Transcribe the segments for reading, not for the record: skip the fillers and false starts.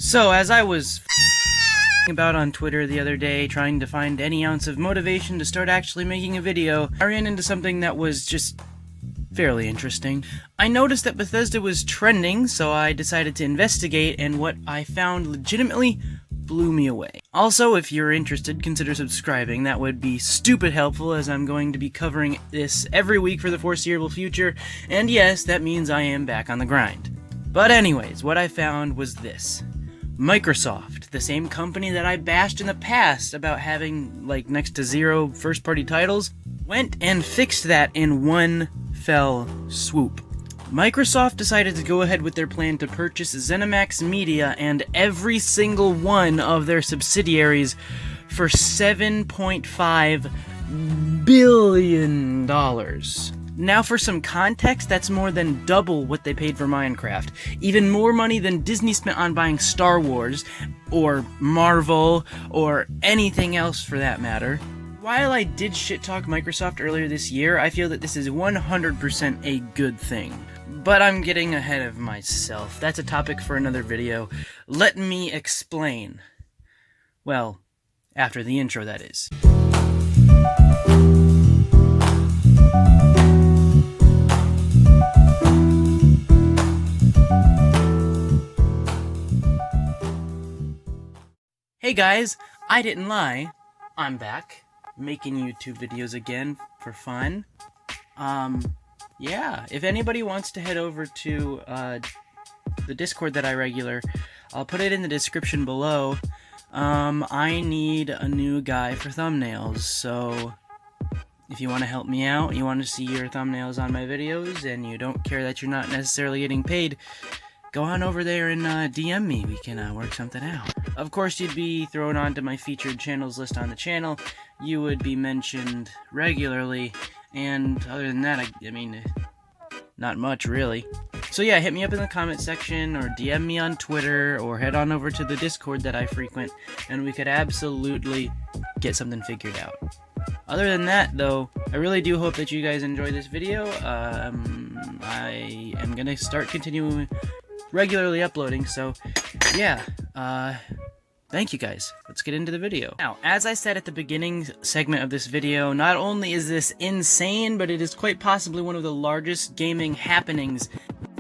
So, as I was about on Twitter the other day, trying to find any ounce of motivation to start actually making a video, I ran into something that was just fairly interesting. I noticed that Bethesda was trending, so I decided to investigate, and what I found legitimately blew me away. Also, if you're interested, consider subscribing. That would be stupid helpful, as I'm going to be covering this every week for the foreseeable future, and yes, that means I am back on the grind. But anyways, what I found was this. Microsoft, the same company that I bashed in the past about having, like, next to zero first-party titles, went and fixed that in one fell swoop. Microsoft decided to go ahead with their plan to purchase ZeniMax Media and every single one of their subsidiaries for $7.5 billion. Now for some context, that's more than double what they paid for Minecraft. Even more money than Disney spent on buying Star Wars, or Marvel, or anything else for that matter. While I did shit-talk Microsoft earlier this year, I feel that this is 100% a good thing. But I'm getting ahead of myself. That's a topic for another video. Let me explain. Well, after the intro, that is. Hey guys, I didn't lie. I'm back, making YouTube videos again for fun. Yeah, if anybody wants to head over to the Discord that I regular, I'll put it in the description below. I need a new guy for thumbnails, so if you want to help me out, you want to see your thumbnails on my videos, and you don't care that you're not necessarily getting paid, go on over there and DM me. We can work something out. Of course, you'd be thrown onto my featured channels list on the channel. You would be mentioned regularly, and other than that, I mean, not much really. So yeah, hit me up in the comment section, or DM me on Twitter, or head on over to the Discord that I frequent, and we could absolutely get something figured out. Other than that, though, I really do hope that you guys enjoy this video. I am gonna start continuing regularly uploading, so yeah, thank you guys. Let's get into the video. Now, as I said at the beginning segment of this video, not only is this insane, but it is quite possibly one of the largest gaming happenings,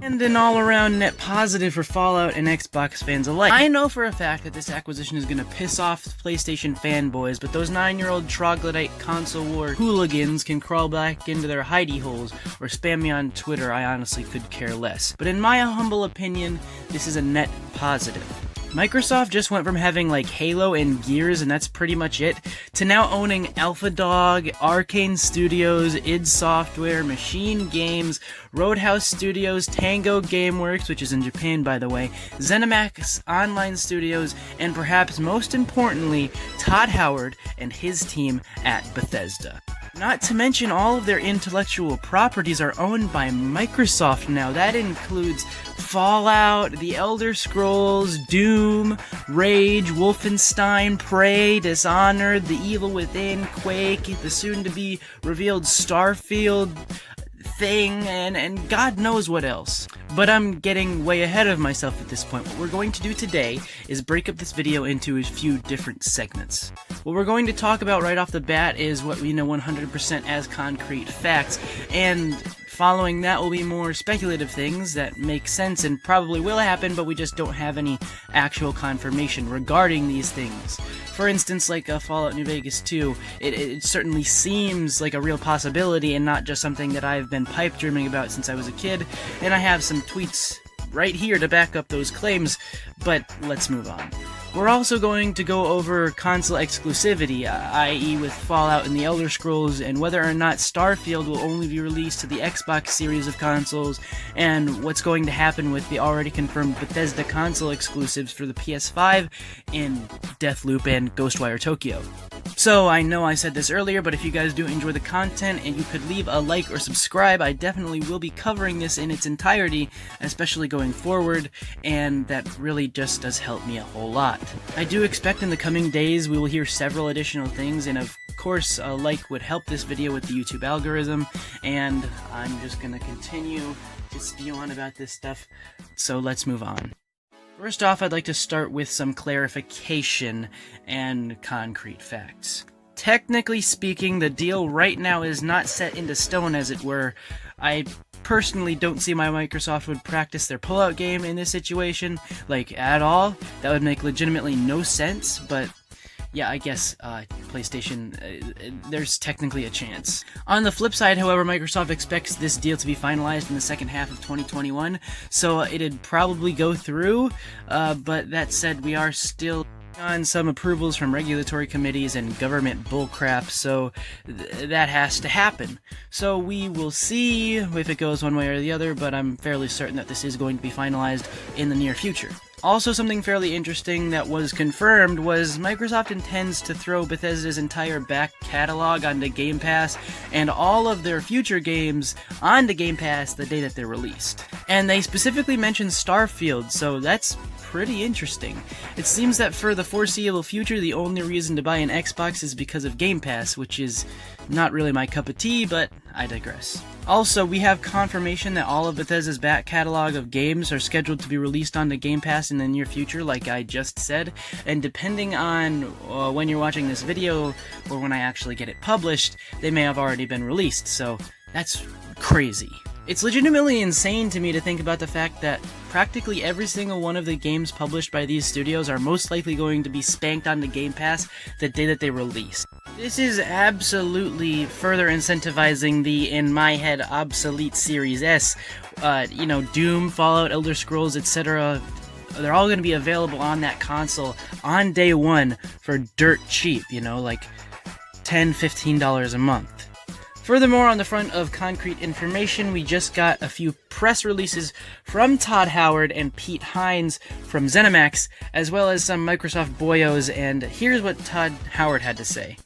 and an all-around net positive for Fallout and Xbox fans alike. I know for a fact that this acquisition is gonna piss off PlayStation fanboys, but those 9-year-old troglodyte console war hooligans can crawl back into their hidey holes or spam me on Twitter. I honestly could care less. But in my humble opinion, this is a net positive. Microsoft just went from having like Halo and Gears, and that's pretty much it, to now owning AlphaDog, Arcane Studios, id Software, Machine Games, Roadhouse Studios, Tango Gameworks, which is in Japan by the way, ZeniMax Online Studios, and perhaps most importantly, Todd Howard and his team at Bethesda. Not to mention all of their intellectual properties are owned by Microsoft now. That includes Fallout, The Elder Scrolls, Doom, Rage, Wolfenstein, Prey, Dishonored, The Evil Within, Quake, the soon-to-be revealed Starfield thing, and God knows what else. But I'm getting way ahead of myself at this point. What we're going to do today is break up this video into a few different segments. What we're going to talk about right off the bat is what we know 100% as concrete facts, and following that will be more speculative things that make sense and probably will happen, but we just don't have any actual confirmation regarding these things. For instance, like Fallout New Vegas 2, it certainly seems like a real possibility and not just something that I've been pipe dreaming about since I was a kid, and I have some tweets right here to back up those claims, but let's move on. We're also going to go over console exclusivity, i.e. with Fallout and the Elder Scrolls, and whether or not Starfield will only be released to the Xbox series of consoles, and what's going to happen with the already confirmed Bethesda console exclusives for the PS5 in Deathloop and Ghostwire Tokyo. So, I know I said this earlier, but if you guys do enjoy the content and you could leave a like or subscribe, I definitely will be covering this in its entirety, especially going forward, and that really just does help me a whole lot. I do expect in the coming days we will hear several additional things, and of course a like would help this video with the YouTube algorithm, and I'm just gonna continue to spew on about this stuff, so let's move on. First off, I'd like to start with some clarification and concrete facts. Technically speaking, the deal right now is not set into stone, as it were. I personally don't see why Microsoft would practice their pullout game in this situation, like, at all. That would make legitimately no sense, but yeah, I guess PlayStation, there's technically a chance. On the flip side, however, Microsoft expects this deal to be finalized in the second half of 2021, so it'd probably go through, but that said, we are still on some approvals from regulatory committees and government bullcrap, so that has to happen. So we will see if it goes one way or the other, but I'm fairly certain that this is going to be finalized in the near future. Also, something fairly interesting that was confirmed was Microsoft intends to throw Bethesda's entire back catalog onto Game Pass and all of their future games onto Game Pass the day that they're released. And they specifically mentioned Starfield, so that's pretty interesting. It seems that for the foreseeable future, the only reason to buy an Xbox is because of Game Pass, which is not really my cup of tea, but I digress. Also, we have confirmation that all of Bethesda's back catalog of games are scheduled to be released onto Game Pass in the near future, like I just said, and depending on when you're watching this video, or when I actually get it published, they may have already been released, so that's crazy. It's legitimately insane to me to think about the fact that practically every single one of the games published by these studios are most likely going to be spanked onto Game Pass the day that they release. This is absolutely further incentivizing the, in my head, obsolete Series S. Doom, Fallout, Elder Scrolls, etc. They're all going to be available on that console on day one for dirt cheap, like $10, $15 a month. Furthermore, on the front of concrete information, we just got a few press releases from Todd Howard and Pete Hines from ZeniMax, as well as some Microsoft boyos, and here's what Todd Howard had to say.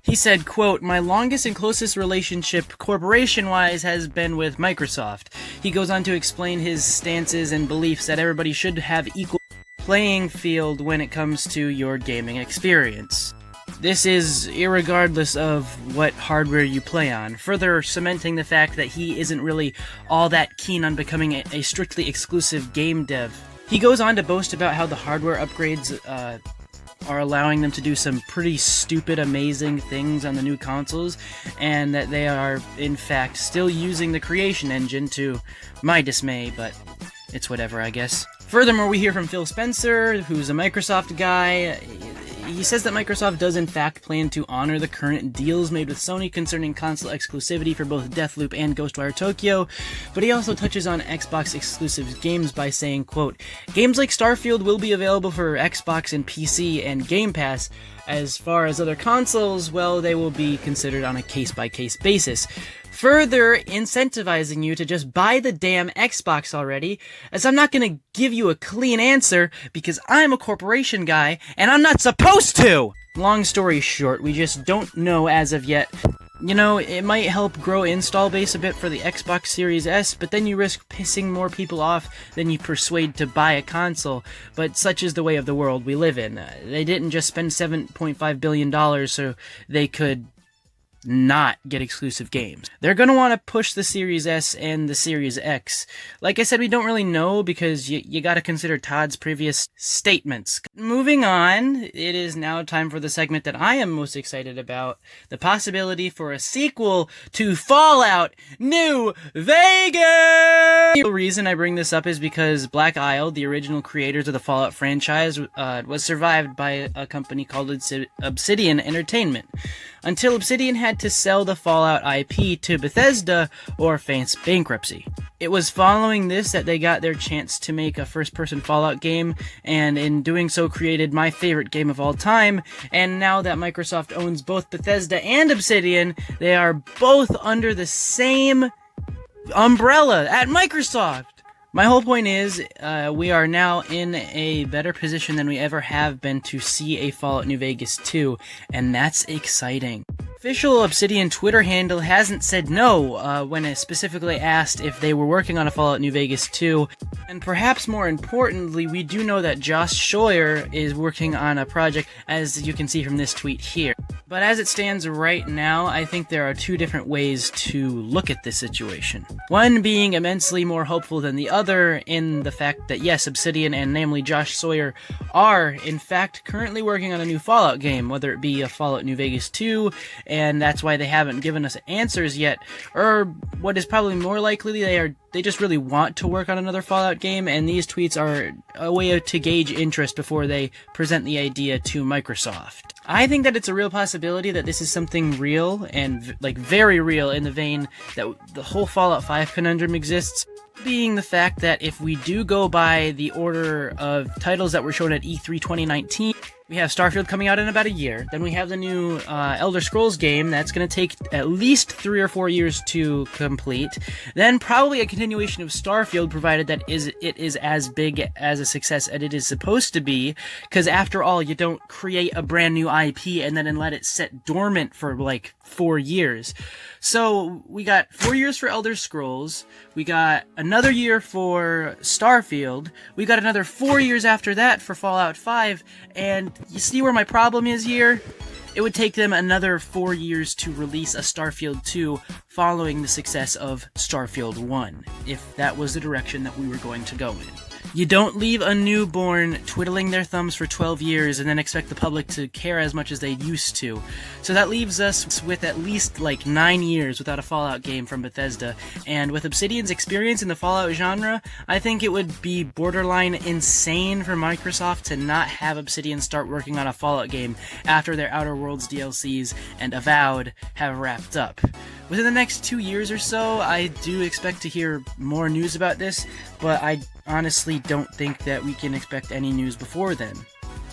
He said, quote, "My longest and closest relationship corporation-wise has been with Microsoft." He goes on to explain his stances and beliefs that everybody should have equal playing field when it comes to your gaming experience. This is irregardless of what hardware you play on, further cementing the fact that he isn't really all that keen on becoming a strictly exclusive game dev. He goes on to boast about how the hardware upgrades are allowing them to do some pretty stupid, amazing things on the new consoles, and that they are, in fact, still using the Creation Engine, to my dismay, but it's whatever, I guess. Furthermore, we hear from Phil Spencer, who's a Microsoft guy. He says that Microsoft does in fact plan to honor the current deals made with Sony concerning console exclusivity for both Deathloop and Ghostwire Tokyo, but he also touches on Xbox exclusive games by saying, quote, "Games like Starfield will be available for Xbox and PC and Game Pass. As far as other consoles, well, they will be considered on a case-by-case basis. Further incentivizing you to just buy the damn Xbox already, as I'm not gonna give you a clean answer because I'm a corporation guy and I'm not supposed to!" Long story short, we just don't know as of yet. It might help grow install base a bit for the Xbox Series S, but then you risk pissing more people off than you persuade to buy a console. But such is the way of the world we live in. They didn't just spend $7.5 billion so they could not get exclusive games. They're going to want to push the Series S and the Series X. Like I said, we don't really know because you got to consider Todd's previous statements. Moving on, it is now time for the segment that I am most excited about, the possibility for a sequel to Fallout New Vegas! The reason I bring this up is because Black Isle, the original creators of the Fallout franchise, was survived by a company called Obsidian Entertainment, until Obsidian had to sell the Fallout IP to Bethesda or face bankruptcy. It was following this that they got their chance to make a first-person Fallout game, and in doing so created my favorite game of all time, and now that Microsoft owns both Bethesda and Obsidian, they are both under the same umbrella at Microsoft. My whole point is, we are now in a better position than we ever have been to see a Fallout New Vegas 2, and that's exciting. Official Obsidian Twitter handle hasn't said no when it specifically asked if they were working on a Fallout New Vegas 2, and perhaps more importantly, we do know that Josh Scheuer is working on a project, as you can see from this tweet here. But as it stands right now, I think there are two different ways to look at this situation. One being immensely more hopeful than the other in the fact that yes, Obsidian and namely Josh Sawyer are in fact currently working on a new Fallout game, whether it be a Fallout New Vegas 2, and that's why they haven't given us answers yet, or what is probably more likely, they just really want to work on another Fallout game, and these tweets are a way to gauge interest before they present the idea to Microsoft. I think that it's a real possibility that this is something real, and like very real, in the vein that the whole Fallout 5 conundrum exists, being the fact that if we do go by the order of titles that were shown at E3 2019, we have Starfield coming out in about a year. Then we have the new Elder Scrolls game that's going to take at least 3 or 4 years to complete. Then probably a continuation of Starfield, provided that it is as big as a success as it is supposed to be. Because after all, you don't create a brand new IP and then let it sit dormant for like 4 years. So we got 4 years for Elder Scrolls. We got another year for Starfield. We got another 4 years after that for Fallout 5. And you see where my problem is here? It would take them another 4 years to release a Starfield 2 following the success of Starfield 1, if that was the direction that we were going to go in. You don't leave a newborn twiddling their thumbs for 12 years and then expect the public to care as much as they used to. So that leaves us with at least like 9 years without a Fallout game from Bethesda, and with Obsidian's experience in the Fallout genre, I think it would be borderline insane for Microsoft to not have Obsidian start working on a Fallout game after their Outer Worlds DLCs and Avowed have wrapped up. Within the next 2 years or so, I do expect to hear more news about this, but I honestly don't think that we can expect any news before then.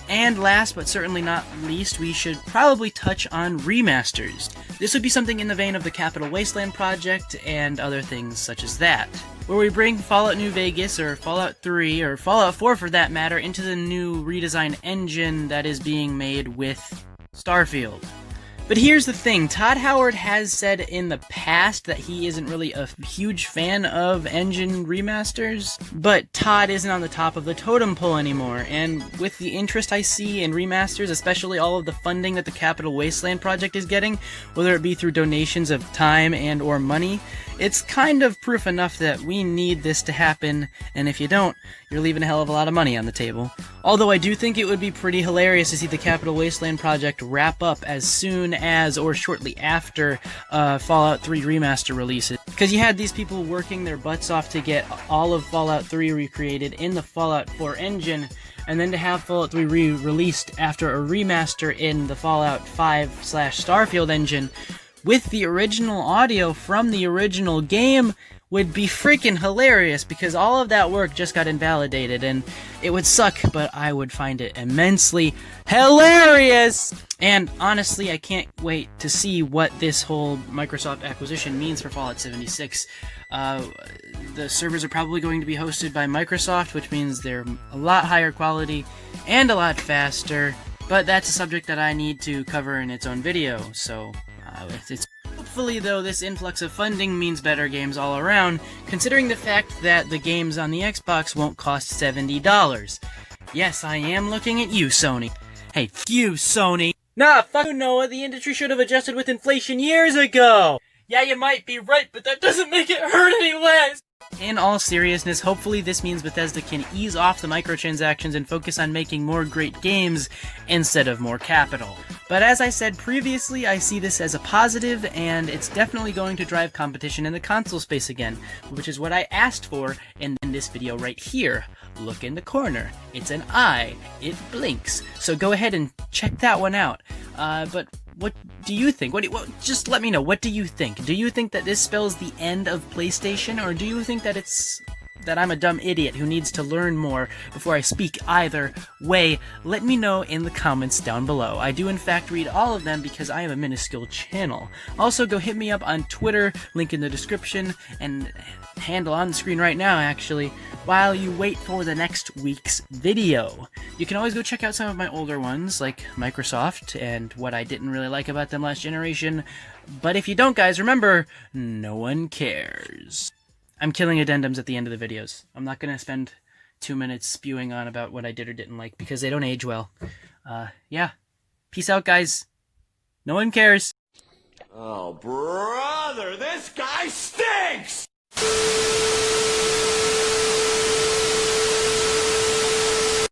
And last but certainly not least, we should probably touch on remasters. This would be something in the vein of the Capital Wasteland project and other things such as that, where we bring Fallout New Vegas or Fallout 3 or Fallout 4 for that matter into the new redesigned engine that is being made with Starfield. But here's the thing, Todd Howard has said in the past that he isn't really a huge fan of engine remasters, but Todd isn't on the top of the totem pole anymore, and with the interest I see in remasters, especially all of the funding that the Capital Wasteland project is getting, whether it be through donations of time and or money, it's kind of proof enough that we need this to happen, and if you don't, you're leaving a hell of a lot of money on the table. Although I do think it would be pretty hilarious to see the Capital Wasteland project wrap up as soon as or shortly after Fallout 3 Remaster releases. Because you had these people working their butts off to get all of Fallout 3 recreated in the Fallout 4 engine, and then to have Fallout 3 re-released after a remaster in the Fallout 5/Starfield engine with the original audio from the original game would be freaking hilarious, because all of that work just got invalidated, and it would suck, but I would find it immensely hilarious! And honestly, I can't wait to see what this whole Microsoft acquisition means for Fallout 76. The servers are probably going to be hosted by Microsoft, which means they're a lot higher quality and a lot faster, but that's a subject that I need to cover in its own video, so hopefully, though, this influx of funding means better games all around, considering the fact that the games on the Xbox won't cost $70. Yes, I am looking at you, Sony. Hey, f*** you, Sony. Nah, fuck you, Noah, the industry should have adjusted with inflation years ago! Yeah, you might be right, but that doesn't make it hurt any less! In all seriousness, hopefully this means Bethesda can ease off the microtransactions and focus on making more great games instead of more capital. But as I said previously, I see this as a positive, and it's definitely going to drive competition in the console space again, which is what I asked for in this video right here. Look in the corner. It's an eye. It blinks. So go ahead and check that one out. But what do you think? Just let me know. What do you think? Do you think that this spells the end of PlayStation, or do you think that that I'm a dumb idiot who needs to learn more before I speak either way? Let me know in the comments down below. I do in fact read all of them because I am a minuscule channel. Also, go hit me up on Twitter, link in the description, and handle on the screen right now actually, while you wait for the next week's video. You can always go check out some of my older ones, like Microsoft, and what I didn't really like about them last generation. But if you don't, guys, remember, no one cares. I'm killing addendums at the end of the videos. I'm not going to spend 2 minutes spewing on about what I did or didn't like, because they don't age well. Yeah. Peace out, guys. No one cares. Oh, brother, this guy stinks!